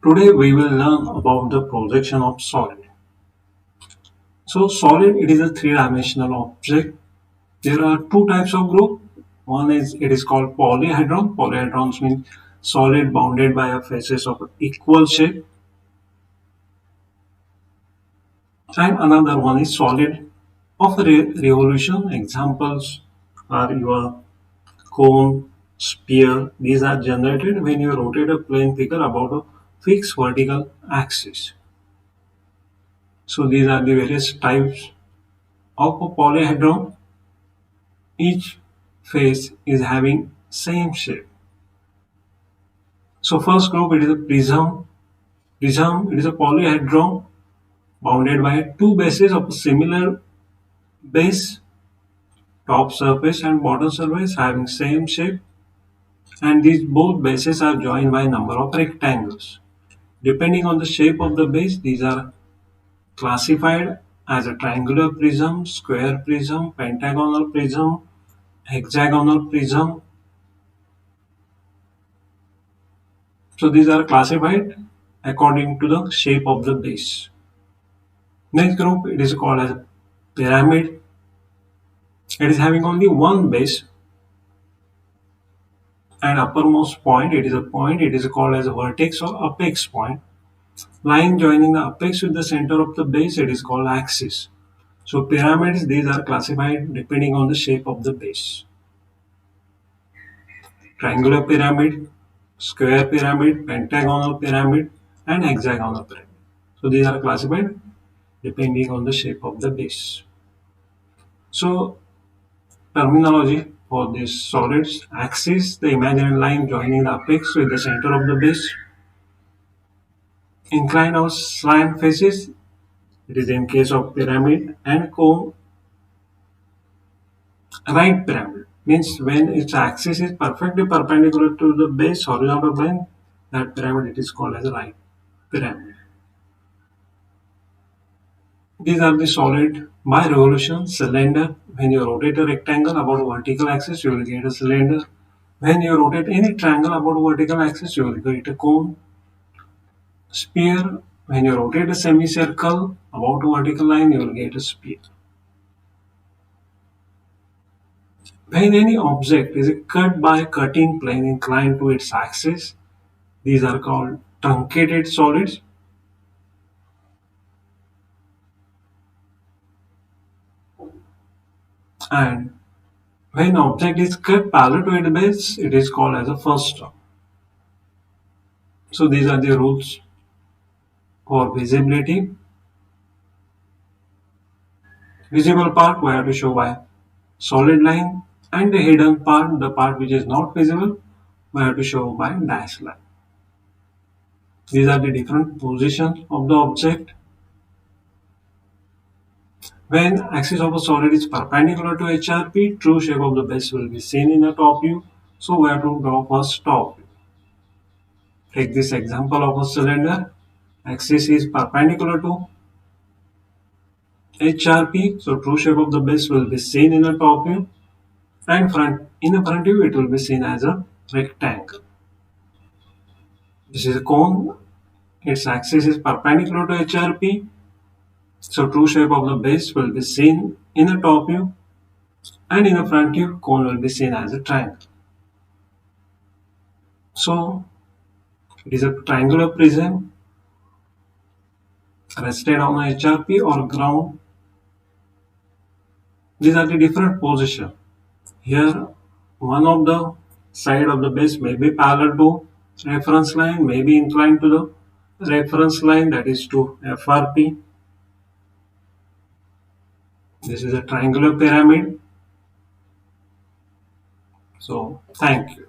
Today we will learn about the projection of solid. So solid, it is a three-dimensional object. There are two types of group. One is it is called polyhedron. Polyhedrons mean solid bounded by a faces of equal shape. And another one is solid of revolution. Examples are your cone, sphere. These are generated when you rotate a plane figure about a fixed vertical axis. So these are the various types of a polyhedron. Each face is having same shape. So first group, it is a prism. Prism, it is a polyhedron bounded by two bases of a similar base, top surface and bottom surface having same shape, and these both bases are joined by a number of rectangles. Depending on the shape of the base, these are classified as a triangular prism, square prism, pentagonal prism, hexagonal prism. So these are classified according to the shape of the base. Next group, it is called as pyramid. It is having only one base and uppermost point. It is a point. It is called as a vertex or apex point. Line joining the apex with the center of the base, it is called axis. So pyramids, these are classified depending on the shape of the base. Triangular pyramid, square pyramid, pentagonal pyramid, and hexagonal pyramid. So these are classified depending on the shape of the base. So terminology for these solids: axis, the imaginary line joining the apex with the center of the base. Inclined or slant faces, it is in case of pyramid, and cone. Right pyramid means when its axis is perfectly perpendicular to the base horizontal plane, that pyramid it is called as a right pyramid. These are the solid by revolution. Cylinder, when you rotate a rectangle about a vertical axis, you will get a cylinder. When you rotate any triangle about a vertical axis, you will get a cone. Sphere, when you rotate a semicircle about a vertical line, you will get a sphere. When any object is cut by a cutting plane inclined to its axis, these are called truncated solids. And when object is cut parallel to its base, it is called as a first term. So these are the rules for visibility. Visible part we have to show by solid line, and the hidden part, the part which is not visible, we have to show by dashed line. These are the different positions of the object. When axis of a solid is perpendicular to HRP, true shape of the base will be seen in the top view. So we have to draw first top view. Take this example of a cylinder. Axis is perpendicular to HRP, so true shape of the base will be seen in the top view, and in the front view it will be seen as a rectangle. This is a cone. Its axis is perpendicular to HRP, so true shape of the base will be seen in the top view, and in the front view cone will be seen as a triangle. So it is a triangular prism rested on a HRP or ground. These are the different positions. Here, one of the side of the base may be parallel to reference line, may be inclined to the reference line, that is to FRP. This is a triangular pyramid. So, thank you.